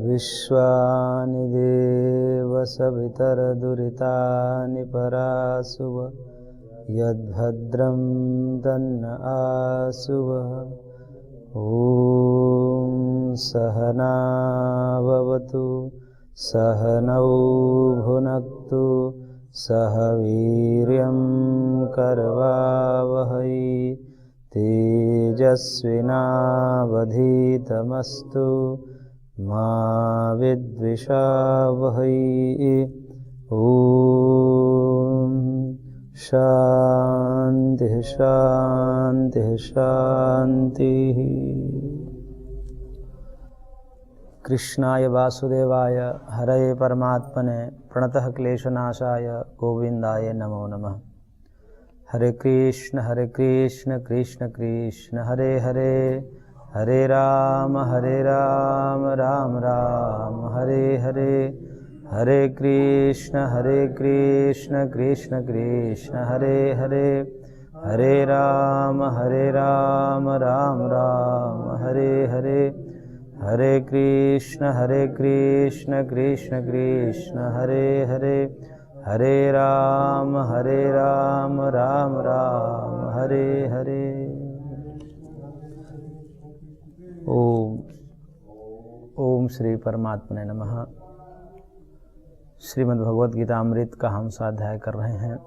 विश्वानि देव सवितरदुरितानि परासुव यद्भद्रं तन्न आसुवः। ॐ सहना भवतु सहनौ भुनक्तु सह वीर्यं करवावहै तेजस्विनावधीतमस्तु मा विद्विषावहै। ॐ शान्तिः शान्तिः शान्तिः। कृष्णाय वासुदेवाय हरये परमात्मने प्रणतः क्लेशनाशाय गोविन्दाय नमो नमः। हरे कृष्ण कृष्ण कृष्ण हरे हरे, हरे राम राम राम हरे हरे, हरे कृष्ण कृष्ण कृष्ण हरे हरे, हरे राम राम राम हरे हरे, हरे कृष्ण कृष्ण कृष्ण हरे हरे, हरे राम राम राम हरे हरे। ओम श्री परमात्मने नमः। श्रीमद् भगवद गीता अमृत का हम स्वाध्याय कर रहे हैं,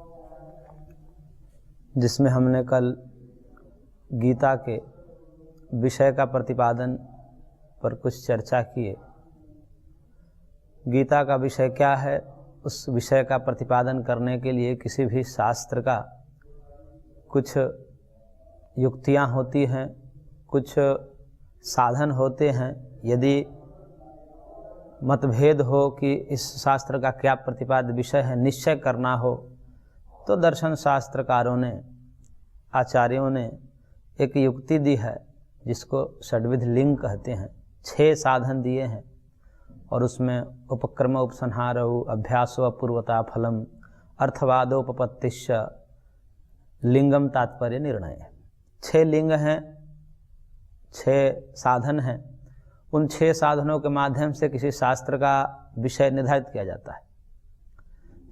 जिसमें हमने कल गीता के विषय का प्रतिपादन पर कुछ चर्चा किए। गीता का विषय क्या है, उस विषय का प्रतिपादन करने के लिए किसी भी शास्त्र का कुछ युक्तियाँ होती हैं, कुछ साधन होते हैं। यदि मतभेद हो कि इस शास्त्र का क्या प्रतिपाद्य विषय है, निश्चय करना हो, तो दर्शन शास्त्रकारों ने, आचार्यों ने एक युक्ति दी है जिसको षड्विध लिंग कहते हैं। 6 साधन दिए हैं और उसमें उपक्रम उपसंहारो अभ्यासो अपूर्वता फलम अर्थवादोपपत्तिश्च लिंगम तात्पर्य निर्णय। 6 लिंग हैं, 6 साधन हैं। उन 6 साधनों के माध्यम से किसी शास्त्र का विषय निर्धारित किया जाता है,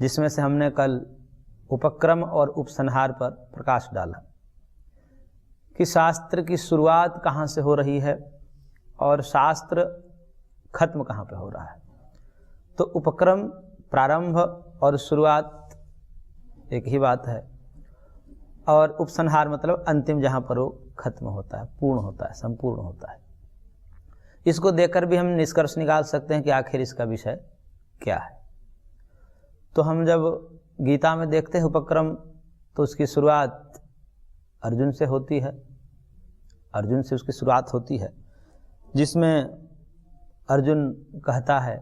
जिसमें से हमने कल उपक्रम और उपसंहार पर प्रकाश डाला कि शास्त्र की शुरुआत कहाँ से हो रही है और शास्त्र खत्म कहाँ पे हो रहा है। तो उपक्रम प्रारंभ और शुरुआत एक ही बात है, और उपसंहार मतलब अंतिम, जहाँ पर वो खत्म होता है, पूर्ण होता है, संपूर्ण होता है। इसको देखकर भी हम निष्कर्ष निकाल सकते हैं कि आखिर इसका विषय क्या है। तो हम जब गीता में देखते हैं उपक्रम, तो उसकी शुरुआत अर्जुन से होती है, अर्जुन से उसकी शुरुआत होती है, जिसमें अर्जुन कहता है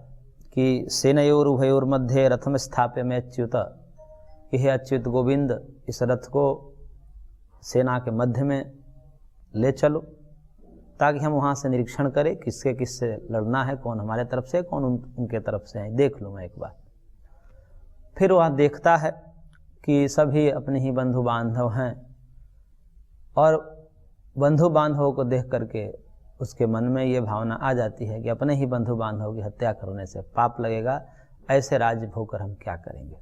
कि सेनयोर उभयोर मध्य रथम स्थाप्य में अच्युत, यह अच्युत गोविंद, इस रथ को सेना के मध्य में ले चलो ताकि हम वहाँ से निरीक्षण करें किसके किससे लड़ना है, कौन हमारे तरफ से, कौन उनके तरफ से है, देख लूँ मैं एक बार। फिर वह देखता है कि सभी अपने ही बंधु बांधव हैं, और बंधु बांधवों को देख करके उसके मन में ये भावना आ जाती है कि अपने ही बंधु बांधव की हत्या करने से पाप लगेगा, ऐसे राज्य भोग कर हम क्या करेंगे।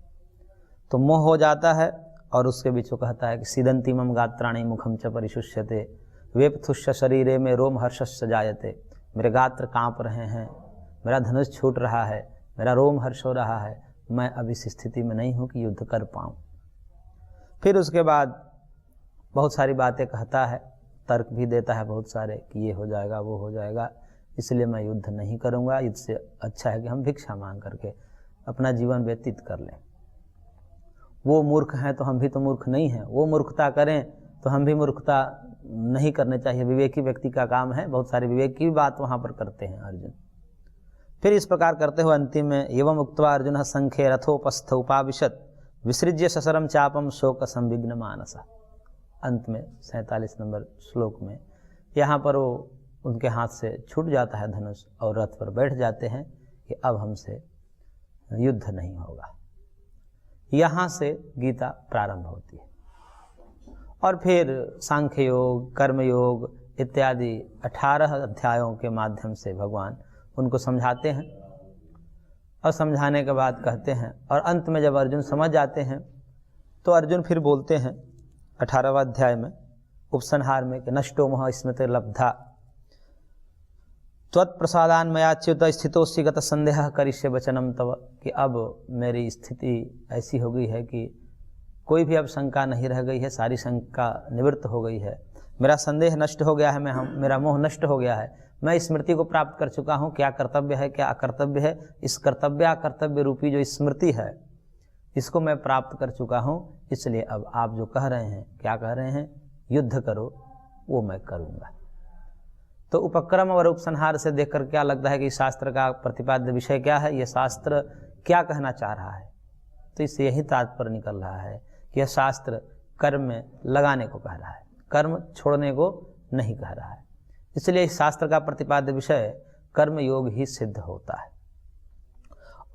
तो मोह हो जाता है, और उसके बीच वो कहता है कि सीदंती मम गात्राणि मुखम च परिशुष्यते वेपथुष्य शरीरे में रोम हर्षस् जायते। मेरे गात्र काँप रहे हैं, मेरा धनुष छूट रहा है, मेरा रोम हर्ष हो रहा है, मैं अब इस स्थिति में नहीं हूँ कि युद्ध कर पाऊँ। फिर उसके बाद बहुत सारी बातें कहता है, तर्क भी देता है बहुत सारे कि ये हो जाएगा, वो हो जाएगा, इसलिए मैं युद्ध नहीं करूँगा, युद्ध से अच्छा है कि हम भिक्षा मांग करके अपना जीवन व्यतीत कर लें। वो मूर्ख हैं तो हम भी तो मूर्ख नहीं हैं, वो मूर्खता करें तो हम भी मूर्खता नहीं करने चाहिए, विवेकी व्यक्ति का काम है। बहुत सारी विवेक की बात वहाँ पर करते हैं अर्जुन। फिर इस प्रकार करते हुए अंतिम में एवं उक्त्वा अर्जुन संख्ये रथोपस्थ उपाविशत विसृज्य ससरम चापम शोक संविघ्न मानसा। अंत में 47 नंबर श्लोक में यहाँ पर वो उनके हाथ से छूट जाता है धनुष, और रथ पर बैठ जाते हैं कि अब हमसे युद्ध नहीं होगा। यहाँ से गीता प्रारंभ होती है, और फिर सांख्य योग, कर्म योग इत्यादि 18 अध्यायों के माध्यम से भगवान उनको समझाते हैं और समझाने के बाद कहते हैं, और अंत में जब अर्जुन समझ जाते हैं तो अर्जुन फिर बोलते हैं 18वां अध्याय में उपसंहार में कि नष्टो मोह स्मृति लब्धा त्वत्प्रसादान मयाच्युत स्थितोऽसि गत संदेह करिष्ये वचनम तव, कि अब मेरी स्थिति ऐसी हो गई है कि कोई भी अब शंका नहीं रह गई है, सारी शंका निवृत्त हो गई है, मेरा संदेह नष्ट हो गया है, मेरा मोह नष्ट हो गया है, मैं स्मृति को प्राप्त कर चुका हूँ, क्या कर्तव्य है क्या अकर्तव्य है, इस कर्तव्य अकर्तव्य रूपी जो स्मृति है इसको मैं प्राप्त कर चुका हूँ। इसलिए अब आप जो कह रहे हैं, क्या कह रहे हैं, युद्ध करो, वो मैं करूँगा। तो उपक्रम और उपसंहार से देखकर क्या लगता है कि शास्त्र का प्रतिपाद्य विषय क्या है, ये शास्त्र क्या कहना चाह रहा है। तो इससे यही तात्पर्य निकल रहा है कि यह शास्त्र कर्म में लगाने को कह रहा है, कर्म छोड़ने को नहीं कह रहा है। इसलिए इस शास्त्र का प्रतिपाद्य विषय कर्म योग ही सिद्ध होता है।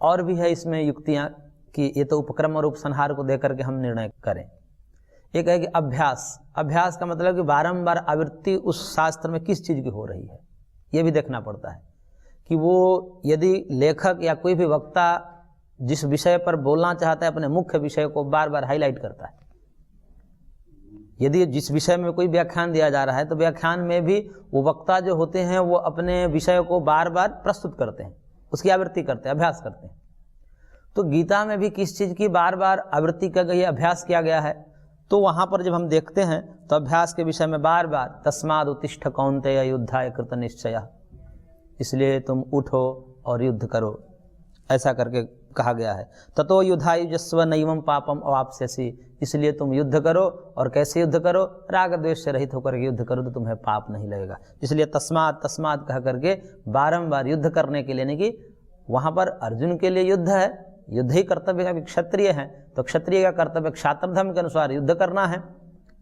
और भी है इसमें युक्तियाँ कि ये तो उपक्रम और उपसंहार को देकर के हम निर्णय करें। एक है कि अभ्यास, अभ्यास का मतलब कि बारंबार आवृत्ति उस शास्त्र में किस चीज़ की हो रही है, ये भी देखना पड़ता है कि वो यदि लेखक या कोई भी वक्ता जिस विषय पर बोलना चाहता है अपने मुख्य विषय को बार बार हाईलाइट करता है। यदि जिस विषय में कोई व्याख्यान दिया जा रहा है तो व्याख्यान में भी वो वक्ता जो होते हैं वो अपने विषय को बार बार प्रस्तुत करते हैं, उसकी आवृत्ति करते हैं, अभ्यास करते हैं। तो गीता में भी किस चीज़ की बार बार आवृत्ति की गई है, अभ्यास किया गया है। तो वहाँ पर जब हम देखते हैं तो अभ्यास के विषय में बार बार तस्माद् उत्तिष्ठ कौन्तेय युद्धाय कृत निश्चय, इसलिए तुम उठो और युद्ध करो, ऐसा करके कहा गया है। ततो युद्धाय युजस्व नैवं पापम अवाप्स्यसि, इसलिए तुम युद्ध करो, और कैसे युद्ध करो, राग द्वेष से रहित होकर के युद्ध करो तो तुम्हें पाप नहीं लगेगा। इसलिए तस्मात् तस्मात् कह करके बारंबार युद्ध करने के लिए, नहीं कि वहाँ पर अर्जुन के लिए युद्ध है, युद्ध ही कर्तव्य है, क्षत्रिय है तो क्षत्रिय का कर्तव्य क्षात्र धर्म के अनुसार युद्ध करना है।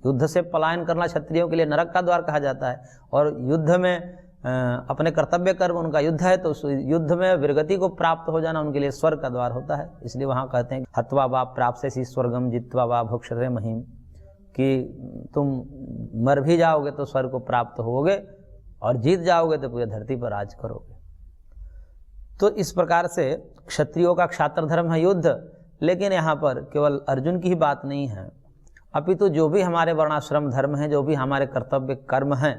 युद्ध से पलायन करना क्षत्रियों के लिए नरक का द्वार कहा जाता है, और युद्ध में अपने कर्तव्य कर्म उनका युद्ध है, तो उस युद्ध में वीरगति को प्राप्त हो जाना उनके लिए स्वर्ग का द्वार होता है। इसलिए वहाँ कहते हैं हत्वा वा प्राप्स्यसि स्वर्गम जित्वा वा भोक्ष्यसे महीम, कि तुम मर भी जाओगे तो स्वर्ग को प्राप्त होगे, और जीत जाओगे तो पूरी धरती पर राज करोगे। तो इस प्रकार से क्षत्रियों का क्षात्र धर्म है युद्ध, लेकिन यहाँ पर केवल अर्जुन की ही बात नहीं है, अपितु जो भी हमारे वर्णाश्रम धर्म हैं, जो भी हमारे कर्तव्य कर्म हैं,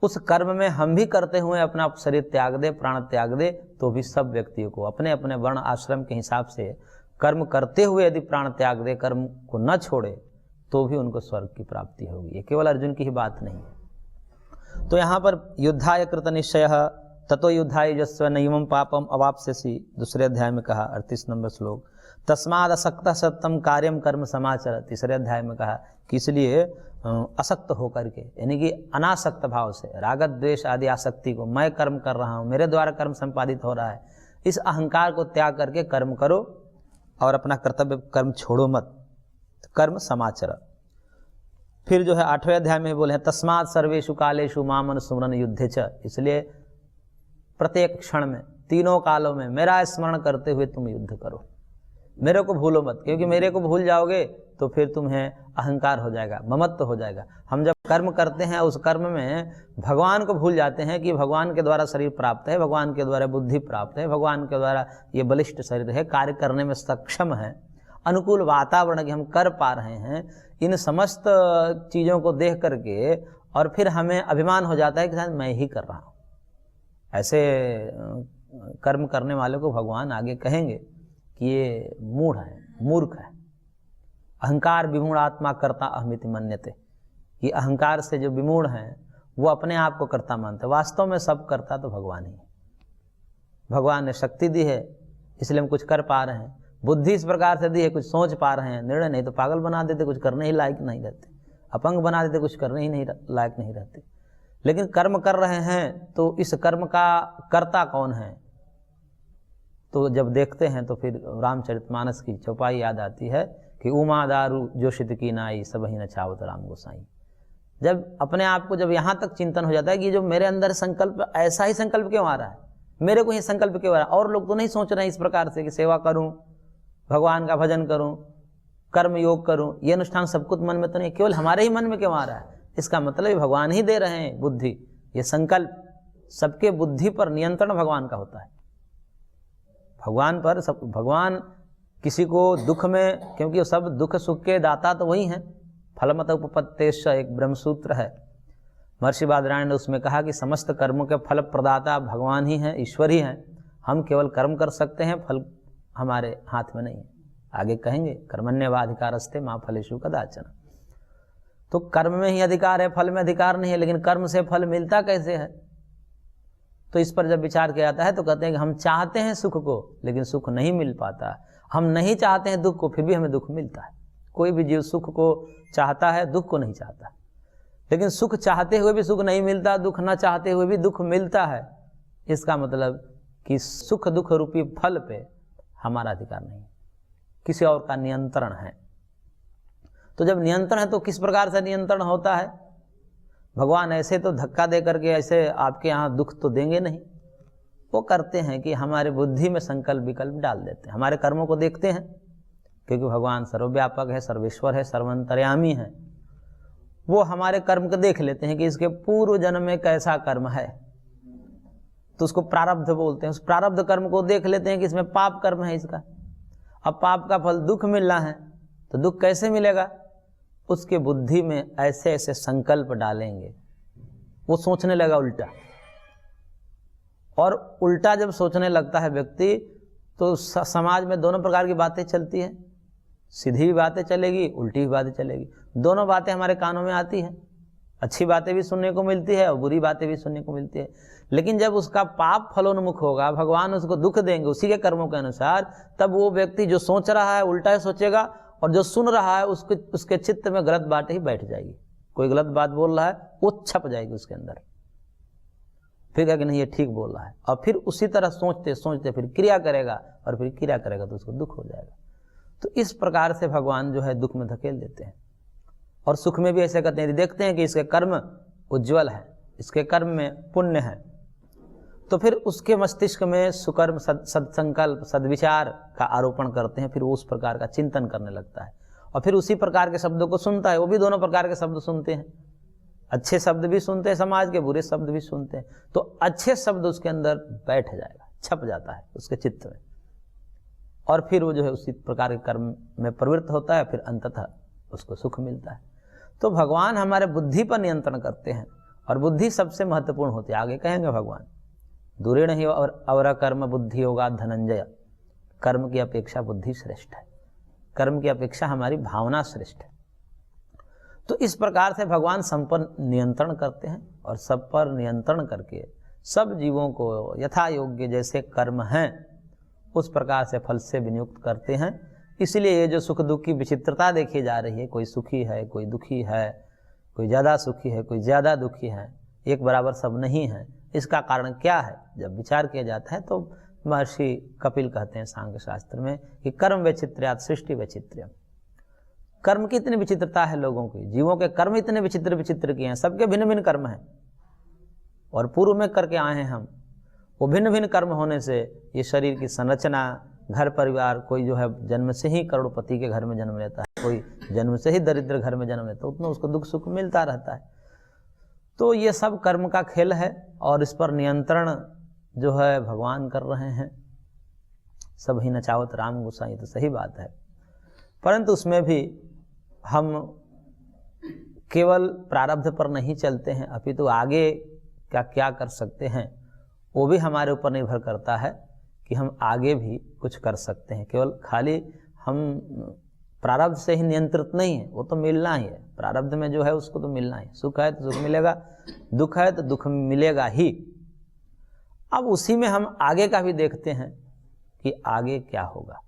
उस कर्म में हम भी करते हुए अपना शरीर त्याग दे, प्राण त्याग दे, तो भी सब व्यक्तियों को अपने अपने वर्ण आश्रम के हिसाब से कर्म करते हुए यदि प्राण त्याग दे, कर्म को न छोड़े, तो भी उनको स्वर्ग की प्राप्ति होगी। ये केवल अर्जुन की ही बात नहीं है। तो यहाँ पर युद्धाय कृत निश्चयः ततो युद्धाय युजस्व नैवं पापम अवाप्स्यसि, दूसरे अध्याय में कहा 38 नंबर श्लोक। तस्माद् असक्तः सत्यम कार्यम कर्म समाचर, तीसरे अध्याय में कहा कि इसलिए असक्त होकर के, यानी कि अनासक्त भाव से, राग द्वेष आदि आसक्ति को, मैं कर्म कर रहा हूँ, मेरे द्वारा कर्म संपादित हो रहा है, इस अहंकार को त्याग करके कर्म करो और अपना कर्तव्य कर्म छोड़ो मत, कर्म समाचर। फिर जो है 8वें अध्याय में बोले हैं तस्मात् सर्वेषु कालेषु मामन सुमरन युद्धे च, इसलिए प्रत्येक क्षण में, तीनों कालों में मेरा स्मरण करते हुए तुम युद्ध करो, मेरे को भूलो मत, क्योंकि मेरे को भूल जाओगे तो फिर तुम्हें अहंकार हो जाएगा, ममत्व हो जाएगा। हम जब कर्म करते हैं उस कर्म में भगवान को भूल जाते हैं कि भगवान के द्वारा शरीर प्राप्त है, भगवान के द्वारा बुद्धि प्राप्त है, भगवान के द्वारा ये बलिष्ठ शरीर है, कार्य करने में सक्षम है, अनुकूल वातावरण की हम कर पा रहे हैं। इन समस्त चीज़ों को देख करके और फिर हमें अभिमान हो जाता है कि शायद मैं ही कर रहा हूँ। ऐसे कर्म करने वाले को भगवान आगे कहेंगे कि ये मूढ़ है, मूर्ख है। अहंकार विमूढ़ आत्मा कर्ता अहमिति मन्यते, ये अहंकार से जो विमूढ़ हैं वो अपने आप को कर्ता मानते, वास्तव में सब कर्ता तो भगवान ही है। भगवान ने शक्ति दी है इसलिए हम कुछ कर पा रहे हैं, बुद्धि इस प्रकार से दी है कुछ सोच पा रहे हैं, निर्णय नहीं तो पागल बना देते, कुछ करने ही लायक नहीं रहते, अपंग बना देते, कुछ करने ही नहीं लायक नहीं रहते। लेकिन कर्म कर रहे हैं तो इस कर्म का कर्ता कौन है, तो जब देखते हैं तो फिर रामचरितमानस की चौपाई याद आती है कि उमा दारू जोशित की नाई सब ही नचावत राम गोसाई। जब अपने आप को जब यहाँ तक चिंतन हो जाता है कि जो मेरे अंदर संकल्प, ऐसा ही संकल्प क्यों आ रहा है, मेरे को ही संकल्प क्यों आ रहा है, और लोग तो नहीं सोच रहे हैं इस प्रकार से कि सेवा करूं, भगवान का भजन करूं, कर्म योग करूं, ये अनुष्ठान सब कुछ मन में तो नहीं, केवल हमारे ही मन में क्यों आ रहा है। इसका मतलब भगवान ही दे रहे हैं बुद्धि, ये संकल्प सबके बुद्धि पर नियंत्रण भगवान का होता है। भगवान किसी को दुख में, क्योंकि सब दुख सुख के दाता तो वही हैं, फलमत उपपत्तेश्च एक ब्रह्मसूत्र है, महर्षि बादरायण ने उसमें कहा कि समस्त कर्मों के फल प्रदाता भगवान ही हैं, ईश्वर ही हैं। हम केवल कर्म कर सकते हैं, फल हमारे हाथ में नहीं है। आगे कहेंगे कर्मण्येवाधिकारस्ते मा फलेषु कदाचन। तो कर्म में ही अधिकार है, फल में अधिकार नहीं है। लेकिन कर्म से फल मिलता कैसे है? तो इस पर जब विचार किया जाता है तो कहते हैं कि हम चाहते हैं सुख को, लेकिन सुख नहीं मिल पाता। हम नहीं चाहते हैं दुख को, फिर भी हमें दुख मिलता है। कोई भी जीव सुख को चाहता है, दुख को नहीं चाहता। लेकिन सुख चाहते हुए भी सुख नहीं मिलता, दुख न चाहते हुए भी दुख मिलता है। इसका मतलब कि सुख दुख रूपी फल पे हमारा अधिकार नहीं, किसी और का नियंत्रण है। तो जब नियंत्रण है तो किस प्रकार से नियंत्रण होता है? भगवान ऐसे तो धक्का दे करके ऐसे आपके यहाँ दुख तो देंगे नहीं। वो करते हैं कि हमारे बुद्धि में संकल्प विकल्प डाल देते हैं, हमारे कर्मों को देखते हैं, क्योंकि भगवान सर्वव्यापक है, सर्वेश्वर है, सर्वंतर्यामी है। वो हमारे कर्म को देख लेते हैं कि इसके पूर्व जन्म में कैसा कर्म है, तो उसको प्रारब्ध बोलते हैं। उस प्रारब्ध कर्म को देख लेते हैं कि इसमें पाप कर्म है इसका। अब पाप का फल दुख मिलना है, तो दुख कैसे मिलेगा? उसके बुद्धि में ऐसे ऐसे संकल्प डालेंगे, वो सोचने लगा उल्टा। और उल्टा जब सोचने लगता है व्यक्ति, तो समाज में दोनों प्रकार की बातें चलती हैं। सीधी भी बातें चलेगी, उल्टी भी बातें चलेगी। दोनों बातें हमारे कानों में आती हैं। अच्छी बातें भी सुनने को मिलती है और बुरी बातें भी सुनने को मिलती है। लेकिन जब उसका पाप फलोन्मुख होगा, भगवान उसको दुख देंगे उसी के कर्मों के अनुसार, तब वो व्यक्ति जो सोच रहा है उल्टा ही सोचेगा, और जो सुन रहा है उसके चित्त में गलत बात ही बैठ जाएगी। कोई गलत बात बोल रहा है, वो छप जाएगी उसके अंदर। फिर कहेगा कि नहीं ये ठीक बोल रहा है, और फिर उसी तरह सोचते सोचते फिर क्रिया करेगा, और फिर क्रिया करेगा तो उसको दुख हो जाएगा। तो इस प्रकार से भगवान जो है दुख में धकेल देते हैं। और सुख में भी ऐसे कहते हैं, देखते हैं कि इसके कर्म उज्ज्वल है, इसके कर्म में पुण्य है, तो फिर उसके मस्तिष्क में सुकर्म सदसंकल्प सद्विचार का आरोपण करते हैं। फिर वो उस प्रकार का चिंतन करने लगता है, और फिर उसी प्रकार के शब्दों को सुनता है। वो भी दोनों प्रकार के शब्द सुनते हैं, अच्छे शब्द भी सुनते हैं समाज के, बुरे शब्द भी सुनते हैं। तो अच्छे शब्द उसके अंदर बैठ जाएगा, छप जाता है उसके चित्त में, और फिर वो जो है उसी प्रकार के कर्म में प्रवृत्त होता है, फिर अंततः उसको सुख मिलता है। तो भगवान हमारे बुद्धि पर नियंत्रण करते हैं, और बुद्धि सबसे महत्वपूर्ण होती है। आगे कहेंगे भगवान, दूरेण ही और कर्म बुद्धि होगा धनंजय। कर्म की अपेक्षा बुद्धि श्रेष्ठ है, कर्म की अपेक्षा हमारी भावना श्रेष्ठ है। तो इस प्रकार से भगवान सब पर नियंत्रण करते हैं, और सब पर नियंत्रण करके सब जीवों को यथा योग्य जैसे कर्म हैं उस प्रकार से फल से विनियुक्त करते हैं। इसलिए ये जो सुख दुख की विचित्रता देखी जा रही है, कोई सुखी है, कोई दुखी है, कोई ज़्यादा सुखी है, कोई ज़्यादा दुखी है, एक बराबर सब नहीं है। इसका कारण क्या है? जब विचार किया जाता है तो महर्षि कपिल कहते हैं सांख्य शास्त्र में कि कर्म वैचित्र्यात् सृष्टि वैचित्र्यम्। कर्म की इतनी विचित्रता है लोगों की, जीवों के कर्म इतने विचित्र विचित्र किए हैं, सबके भिन्न भिन्न कर्म हैं, और पूर्व में करके आए हैं हम। वो भिन्न भिन्न कर्म होने से ये शरीर की संरचना, घर परिवार, कोई जो है जन्म से ही करोड़पति के घर में जन्म लेता है, कोई जन्म से ही दरिद्र घर में जन्म लेता है, उतना उसको दुख सुख मिलता रहता है। तो ये सब कर्म का खेल है, और इस पर नियंत्रण जो है भगवान कर रहे हैं। सब ही नचावत राम गोसाई, तो सही बात है। परंतु उसमें भी हम केवल प्रारब्ध पर नहीं चलते हैं, अपितु आगे क्या कर सकते हैं वो भी हमारे ऊपर निर्भर करता है कि हम आगे भी कुछ कर सकते हैं। केवल खाली हम प्रारब्ध से ही नियंत्रित नहीं है, वो तो मिलना ही है। प्रारब्ध में जो है उसको तो मिलना ही, सुख है तो सुख मिलेगा, दुख है तो दुख मिलेगा ही। अब उसी में हम आगे का भी देखते हैं कि आगे क्या होगा,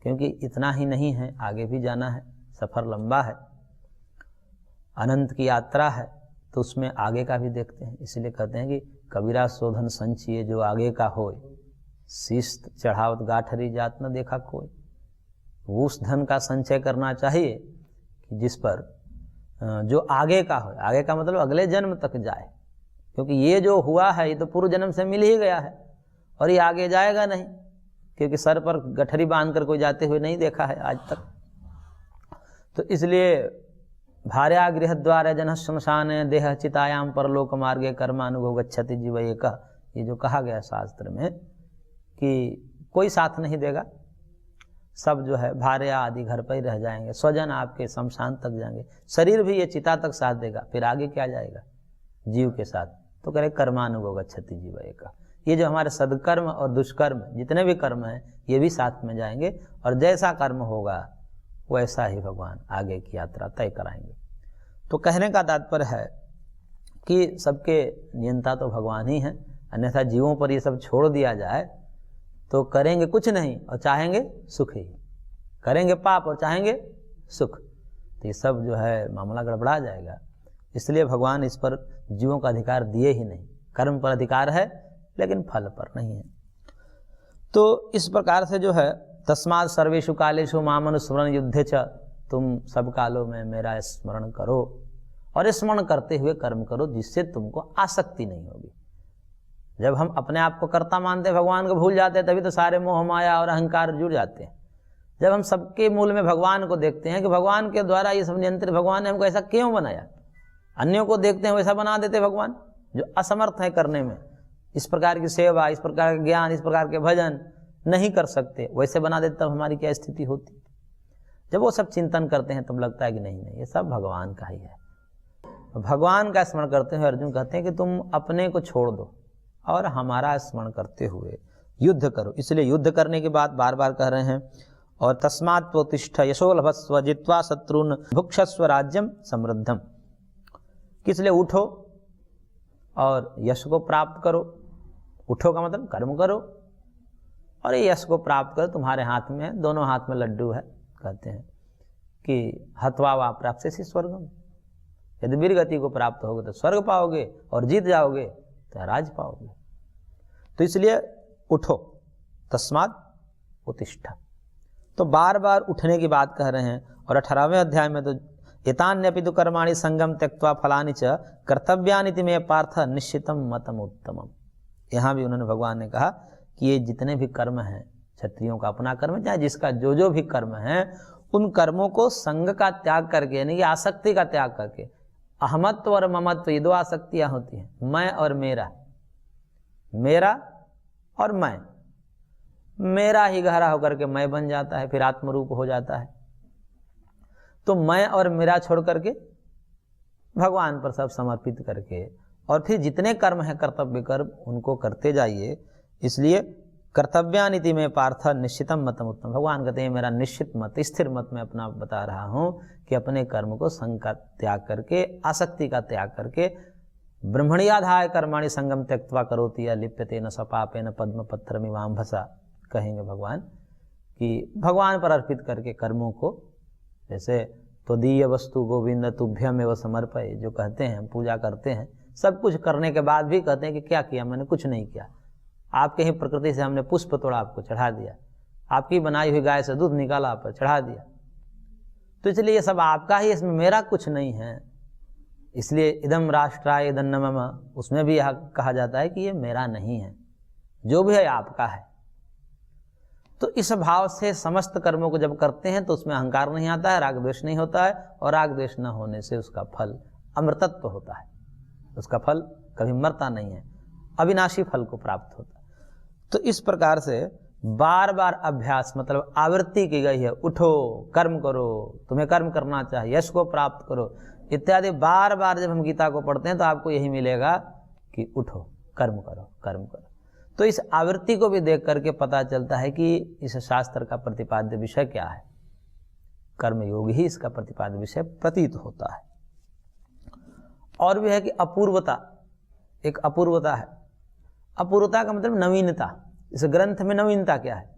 क्योंकि इतना ही नहीं है, आगे भी जाना है, सफ़र लंबा है, अनंत की यात्रा है, तो उसमें आगे का भी देखते हैं। इसलिए कहते हैं कि कबीरा शोधन संचिए जो आगे का होए, शीश चढ़ावत गाठरी जात न देखा कोई। उस धन का संचय करना चाहिए कि जिस पर जो आगे का हो, आगे का मतलब अगले जन्म तक जाए, क्योंकि ये जो हुआ है ये तो पूर्व जन्म से मिल ही गया है, और ये आगे जाएगा नहीं, क्योंकि सर पर गठरी बांध कर कोई जाते हुए नहीं देखा है आज तक। तो इसलिए भार्या गृहद्वार जन श्मशान देह चितायाम परलोक मार्गे कर्मानुभव गच्छति जीव एक, ये जो कहा गया शास्त्र में कि कोई साथ नहीं देगा, सब जो है भार्या आदि घर पर ही रह जाएंगे, स्वजन आपके शमशान तक जाएंगे, शरीर भी ये चिता तक साथ देगा, फिर आगे क्या जाएगा जीव के साथ। तो कह रहे कर्मानुगो गच्छति जीव एक, ये जो हमारे सदकर्म और दुष्कर्म जितने भी कर्म हैं ये भी साथ में जाएंगे, और जैसा कर्म होगा वैसा ही भगवान आगे की यात्रा तय कराएंगे। तो कहने का तात्पर्य है कि सबके नियंता तो भगवान ही हैं, अन्यथा जीवों पर ये सब छोड़ दिया जाए तो करेंगे कुछ नहीं और चाहेंगे सुख ही, करेंगे पाप और चाहेंगे सुख, तो ये सब जो है मामला गड़बड़ा जाएगा। इसलिए भगवान इस पर जीवों का अधिकार दिए ही नहीं, कर्म पर अधिकार है लेकिन फल पर नहीं है। तो इस प्रकार से जो है तस्मात् सर्वेषु कालेषु मामनुस्मरण युद्धे च, तुम सब कालों में मेरा स्मरण करो और स्मरण करते हुए कर्म करो जिससे तुमको आसक्ति नहीं होगी। जब हम अपने आप को कर्ता मानते हैं, भगवान को भूल जाते हैं, तभी तो सारे मोह माया और अहंकार जुड़ जाते हैं। जब हम सबके मूल में भगवान को देखते हैं कि भगवान के द्वारा ये सब नियंत्रित, भगवान ने हमको ऐसा क्यों बनाया, अन्यों को देखते हैं वैसा बना देते भगवान जो असमर्थ है करने में, इस प्रकार की सेवा, इस प्रकार का ज्ञान, इस प्रकार के भजन नहीं कर सकते, वैसे बना देते, तब हमारी क्या स्थिति होती। जब वो सब चिंतन करते हैं तब लगता है कि नहीं नहीं ये सब भगवान का ही है। भगवान का स्मरण करते हुए अर्जुन कहते हैं कि तुम अपने को छोड़ दो और हमारा स्मरण करते हुए युद्ध करो। इसलिए युद्ध करने के बाद बार बार कह रहे हैं, और तस्मात् त्वोत्तिष्ठ यशो लभस्व जित्वा शत्रुन भुक्षस्व राज्यम समृद्धम, किस लिए उठो और यश को प्राप्त करो। उठो का मतलब कर्म करो, और ये यश को प्राप्त करो, तुम्हारे हाथ में है, दोनों हाथ में लड्डू है। कहते हैं कि हत्वा वा प्राप्स्यसि स्वर्गम, यदि वीर गति को प्राप्त होगे तो स्वर्ग पाओगे, और जीत जाओगे तो राज पाओगे। तो इसलिए उठो, तस्मात् उत्तिष्ठ। तो बार बार उठने की बात कह रहे हैं। और 18वें अध्याय में तो एतान्यपि तु कर्माणि संगम त्यक्त्वा फलानि च कर्तव्यानिति मे पार्थ निश्चितम मतम उत्तमम। यहाँ भी उन्होंने, भगवान ने कहा कि ये जितने भी कर्म हैं, क्षत्रियों का अपना कर्म, चाहे जिसका जो जो भी कर्म है, उन कर्मों को संग का त्याग करके, यानी कि आसक्ति का त्याग करके, अहमत्व और ममत्व ये दो आसक्तियां होती हैं, मैं और मेरा, मेरा और मैं, मेरा ही गहरा होकर के मैं बन जाता है, फिर आत्मरूप हो जाता है। तो मैं और मेरा छोड़ करके भगवान पर सब समर्पित करके, और फिर जितने कर्म हैं कर्तव्य कर्म उनको करते जाइए। इसलिए कर्तव्यानिति में पार्थ निश्चितम मतम उत्तम, भगवान कहते हैं मेरा निश्चित मत, स्थिर मत मैं अपना बता रहा हूँ कि अपने कर्म को संग का त्याग करके, आसक्ति का त्याग करके, ब्रह्मण्याधाय कर्माणि संगम त्यक्त्वा करोति या लिप्यते न सपापे न पद्म पत्रमिवाम्भसा, कहेंगे भगवान कि भगवान पर अर्पित करके कर्मों को, जैसे त्वदीय वस्तु गोविंद तुभ्यम एव समर्पय, जो कहते हैं, पूजा करते हैं, सब कुछ करने के बाद भी कहते हैं कि क्या किया, मैंने कुछ नहीं किया, आपके ही प्रकृति से हमने पुष्प तोड़ा आपको चढ़ा दिया, आपकी बनाई हुई गाय से दूध निकाला आप पर चढ़ा दिया, तो इसलिए ये सब आपका ही, इसमें मेरा कुछ नहीं है। इसलिए इदम राष्ट्राय दन्नमम, उसमें भी यह कहा जाता है कि ये मेरा नहीं है, जो भी है आपका है। तो इस भाव से समस्त कर्मों को जब करते हैं तो उसमें अहंकार नहीं आता है, राग द्वेष नहीं होता है, और राग द्वेष न होने से उसका फल अमृतत्व होता है, उसका फल कभी मरता नहीं है, अविनाशी फल को प्राप्त होता है। तो इस प्रकार से बार बार अभ्यास, मतलब आवृत्ति की गई है, उठो कर्म करो, तुम्हें कर्म करना चाहिए, यश को प्राप्त करो इत्यादि। बार बार जब हम गीता को पढ़ते हैं तो आपको यही मिलेगा कि उठो कर्म करो, कर्म करो। तो इस आवृत्ति को भी देख करके पता चलता है कि इस शास्त्र का प्रतिपाद्य विषय क्या है, कर्मयोग ही इसका प्रतिपाद्य विषय प्रतीत होता है। और भी है कि अपूर्वता, एक अपूर्वता है। अपूर्वता का मतलब नवीनता। इस ग्रंथ में नवीनता क्या है?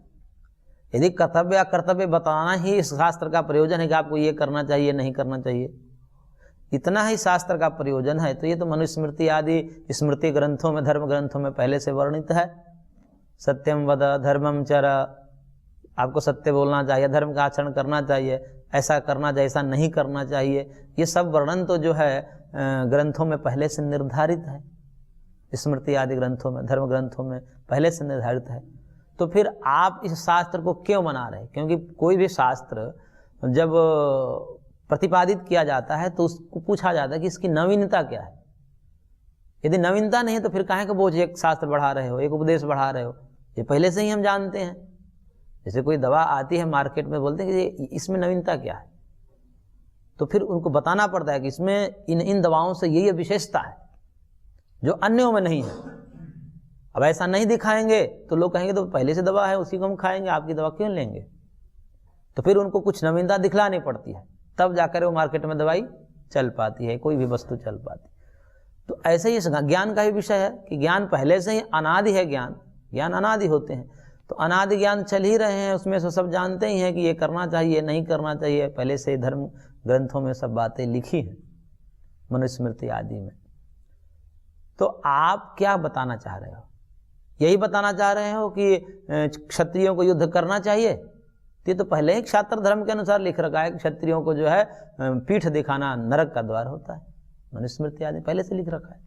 यदि कर्तव्य अकर्तव्य बताना ही इस शास्त्र का प्रयोजन है कि आपको ये करना चाहिए नहीं करना चाहिए, इतना ही शास्त्र का प्रयोजन है, तो ये तो मनुस्मृति आदि स्मृति ग्रंथों में, धर्म ग्रंथों में पहले से वर्णित है। सत्यम वद धर्मम चर, आपको सत्य बोलना चाहिए, धर्म का आचरण करना चाहिए, ऐसा करना चाहिए, ऐसा नहीं करना चाहिए, ये सब वर्णन तो जो है ग्रंथों में पहले से निर्धारित है। स्मृति आदि ग्रंथों में, धर्म ग्रंथों में पहले से निर्धारित है। तो फिर आप इस शास्त्र को क्यों बना रहे? क्योंकि कोई भी शास्त्र जब प्रतिपादित किया जाता है तो उसको पूछा जाता है कि इसकी नवीनता क्या है। यदि नवीनता नहीं है तो फिर काहे के बोझ एक शास्त्र बढ़ा रहे हो, एक उपदेश बढ़ा रहे हो, ये पहले से ही हम जानते हैं। जैसे कोई दवा आती है मार्केट में, बोलते हैं कि इसमें नवीनता क्या है, तो फिर उनको बताना पड़ता है कि इसमें इन दवाओं से ये विशेषता है जो अन्यों में नहीं है। अब ऐसा नहीं दिखाएंगे तो लोग कहेंगे तो पहले से दवा है उसी को हम खाएंगे, आपकी दवा क्यों लेंगे। तो फिर उनको कुछ नवीनता दिखलानी पड़ती है, तब जाकर वो मार्केट में दवाई चल पाती है, कोई भी वस्तु चल पाती है। तो ऐसे ही ज्ञान का भी विषय है कि ज्ञान पहले से ही अनादि है, ज्ञान अनादि होते हैं। तो अनादि ज्ञान चल ही रहे हैं, उसमें से सब जानते ही हैं कि ये करना चाहिए नहीं करना चाहिए, पहले से धर्म ग्रंथों में सब बातें लिखी हैं, मनुस्मृति आदि में। तो आप क्या बताना चाह रहे हो? यही बताना चाह रहे हो कि क्षत्रियों को युद्ध करना चाहिए? ये तो पहले ही क्षात्र धर्म के अनुसार लिख रखा है कि क्षत्रियों को जो है पीठ दिखाना नरक का द्वार होता है, मनुस्मृति आदि पहले से लिख रखा है।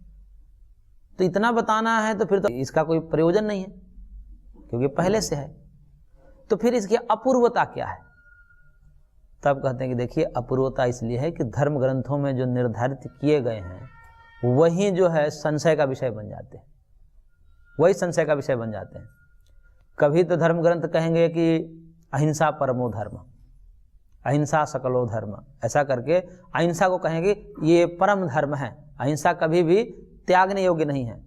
तो इतना बताना है तो फिर तो इसका कोई प्रयोजन नहीं है, क्योंकि पहले से है। तो फिर इसकी अपूर्वता क्या है? तब कहते हैं कि देखिए, अपूर्वता इसलिए है कि धर्म ग्रंथों में जो निर्धारित किए गए हैं वही जो है संशय का विषय बन जाते हैं, वही संशय का विषय बन जाते हैं। कभी तो धर्म ग्रंथ कहेंगे कि अहिंसा परमो धर्म, अहिंसा सकलो धर्म, ऐसा करके अहिंसा को कहेंगे ये परम धर्म है, अहिंसा कभी भी त्यागने योग्य नहीं है।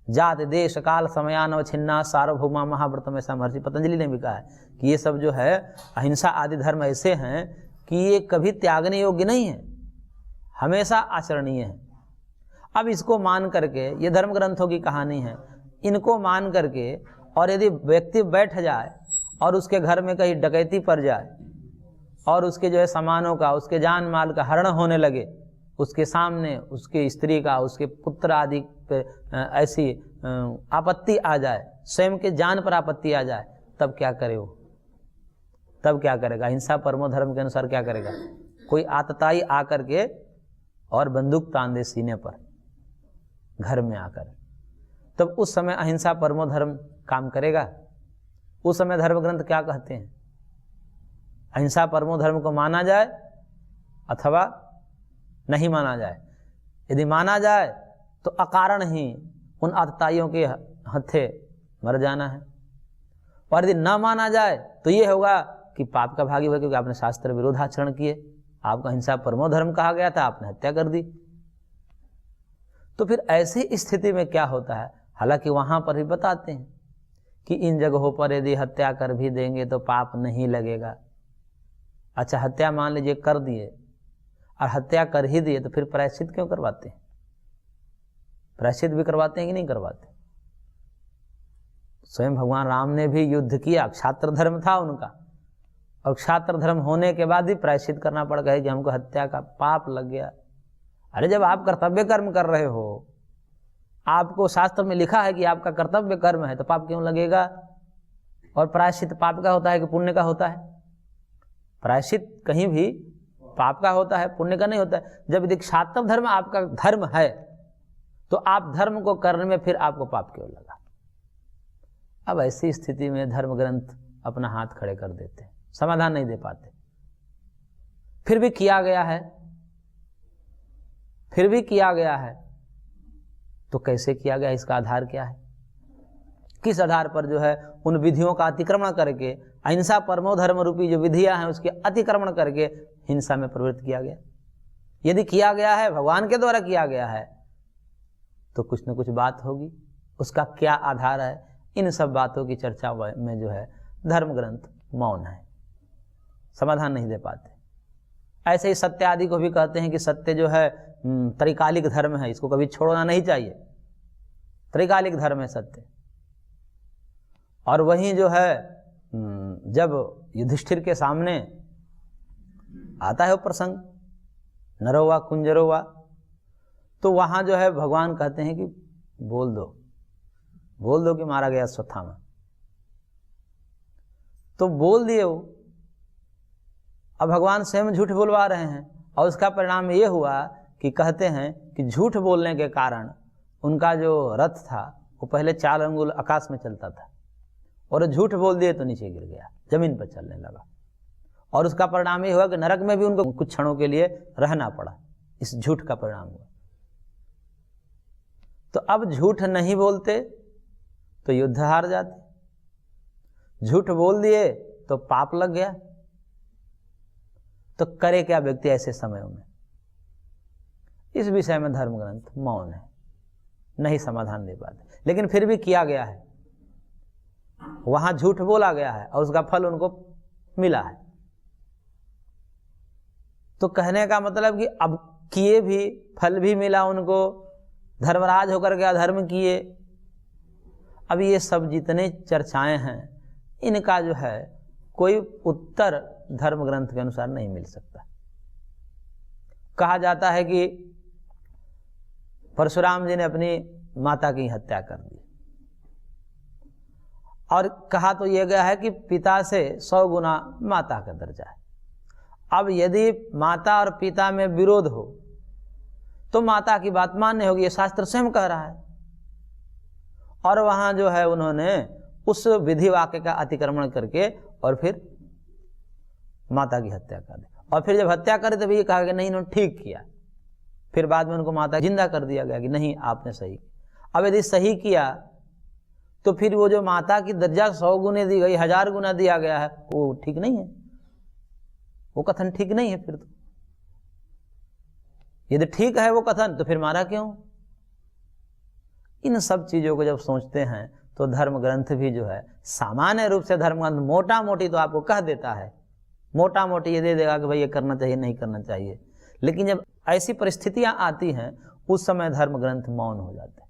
जात देश काल समयानवच्छिन्ना सार्वभौमा महाव्रतम, ऐसा महर्षि पतंजलि ने भी कहा है कि ये सब जो है अहिंसा आदि धर्म ऐसे हैं कि ये कभी त्यागने योग्य नहीं है, हमेशा आचरणीय है। अब इसको मान करके, ये धर्म ग्रंथों की कहानी है, इनको मान करके और यदि व्यक्ति बैठ जाए और उसके घर में कहीं डकैती पड़ जाए और उसके जो है सामानों का, उसके जान माल का हरण होने लगे, उसके सामने उसके स्त्री का, उसके पुत्र आदि पे ऐसी आपत्ति आ जाए, स्वयं के जान पर आपत्ति आ जाए, तब क्या करे वो? तब क्या करेगा? हिंसा परमो धर्म के अनुसार क्या करेगा? कोई आतताई आकर के और बंदूक तान दे सीने पर घर में आकर, तब उस समय अहिंसा परमो धर्म काम करेगा? उस समय धर्म ग्रंथ क्या कहते हैं? अहिंसा परमो धर्म को माना जाए अथवा नहीं माना जाए। यदि माना जाए तो अकारण ही उन आतताइयों के हत्थे मर जाना है, और यदि न माना जाए तो ये होगा कि पाप का भागी हुआ, क्योंकि आपने शास्त्र विरोध आचरण किए, आपका अहिंसा परमो धर्म कहा गया था, आपने हत्या कर दी। तो फिर ऐसी स्थिति में क्या होता है? हालांकि वहां पर भी बताते हैं कि इन जगहों पर यदि हत्या कर भी देंगे तो पाप नहीं लगेगा। अच्छा, हत्या मान लीजिए कर दिए और हत्या कर ही दिए, तो फिर प्रायश्चित क्यों करवाते हैं? प्रायश्चित भी करवाते हैं कि नहीं करवाते? स्वयं भगवान राम ने भी युद्ध किया, क्षात्र धर्म था उनका, और क्षात्र धर्म होने के बाद भी प्रायश्चित करना पड़ गया कि हमको हत्या का पाप लग गया। अरे जब आप कर्तव्य कर्म कर रहे हो, आपको शास्त्र में लिखा है कि आपका कर्तव्य कर्म है, तो पाप क्यों लगेगा? और प्रायश्चित पाप का होता है कि पुण्य का होता है? प्रायश्चित कहीं भी पाप का होता है, पुण्य का नहीं होता है। जब यदि क्षात्र धर्म आपका धर्म है तो आप धर्म को करने में फिर आपको पाप क्यों लगा? अब ऐसी स्थिति में धर्म ग्रंथ अपना हाथ खड़े कर देते हैं, समाधान नहीं दे पाते। फिर भी किया गया है, फिर भी किया गया है, तो कैसे किया गया? इसका आधार क्या है? किस आधार पर जो है उन विधियों का अतिक्रमण करके, अहिंसा परमो धर्म रूपी जो विधियां हैं उसके अतिक्रमण करके हिंसा में प्रवृत्त किया गया? यदि किया गया है, भगवान के द्वारा किया गया है, तो कुछ न कुछ बात होगी। उसका क्या आधार है? इन सब बातों की चर्चा में जो है धर्म ग्रंथ मौन है, समाधान नहीं दे पाते। ऐसे ही सत्य आदि को भी कहते हैं कि सत्य जो है त्रिकालिक धर्म है, इसको कभी छोड़ना नहीं चाहिए, त्रिकालिक धर्म है सत्य। और वहीं जो है जब युधिष्ठिर के सामने आता है वो प्रसंग, नरोवा कुंजरोवा, तो वहां जो है भगवान कहते हैं कि बोल दो कि मारा गया अश्वत्थामा। तो बोल दिए वो। अब भगवान स्वयं झूठ बोलवा रहे हैं, और उसका परिणाम ये हुआ कि कहते हैं कि झूठ बोलने के कारण उनका जो रथ था वो पहले 4 अंगुल आकाश में चलता था, और झूठ बोल दिए तो नीचे गिर गया, जमीन पर चलने लगा। और उसका परिणाम ये हुआ कि नरक में भी उनको कुछ क्षणों के लिए रहना पड़ा। इस झूठ का परिणाम हुआ। तो अब झूठ नहीं बोलते तो युद्ध हार जाते, झूठ बोल दिए तो पाप लग गया। तो करे क्या व्यक्ति ऐसे समयों में? इस विषय में धर्म ग्रंथ मौन है, नहीं समाधान दे पाते। लेकिन फिर भी किया गया है, वहां झूठ बोला गया है और उसका फल उनको मिला है। तो कहने का मतलब कि अब किए भी, फल भी मिला उनको, धर्मराज होकर के अधर्म किए। अब ये सब जितने चर्चाएं हैं, इनका जो है कोई उत्तर धर्म ग्रंथ के अनुसार नहीं मिल सकता। कहा जाता है कि परशुराम जी ने अपनी माता की हत्या कर दी, और कहा तो यह गया है कि पिता से 100 गुना माता का दर्जा है। अब यदि माता और पिता में विरोध हो तो माता की बात मान्य होगी, ये शास्त्र स्वयं कह रहा है। और वहां जो है उन्होंने उस विधि वाक्य का अतिक्रमण करके और फिर माता की हत्या कर दी। और फिर जब हत्या करे तब ये कहा कि नहीं, इन्होंने ठीक किया। फिर बाद में उनको माता जिंदा कर दिया गया कि नहीं, आपने सही किया। अब यदि सही किया तो फिर वो जो माता की दर्जा 100 गुने दी गई, 1000 गुना दिया गया है, वो ठीक नहीं है, वो कथन ठीक नहीं है। फिर तो यदि ठीक है वो कथन तो फिर मारा क्यों? इन सब चीजों को जब सोचते हैं तो धर्म ग्रंथ भी जो है, सामान्य रूप से धर्म ग्रंथ मोटा मोटी तो आपको कह देता है, मोटा मोटी ये दे देगा कि भाई ये करना चाहिए, नहीं करना चाहिए। लेकिन जब ऐसी परिस्थितियां आती हैं उस समय धर्म ग्रंथ मौन हो जाते हैं।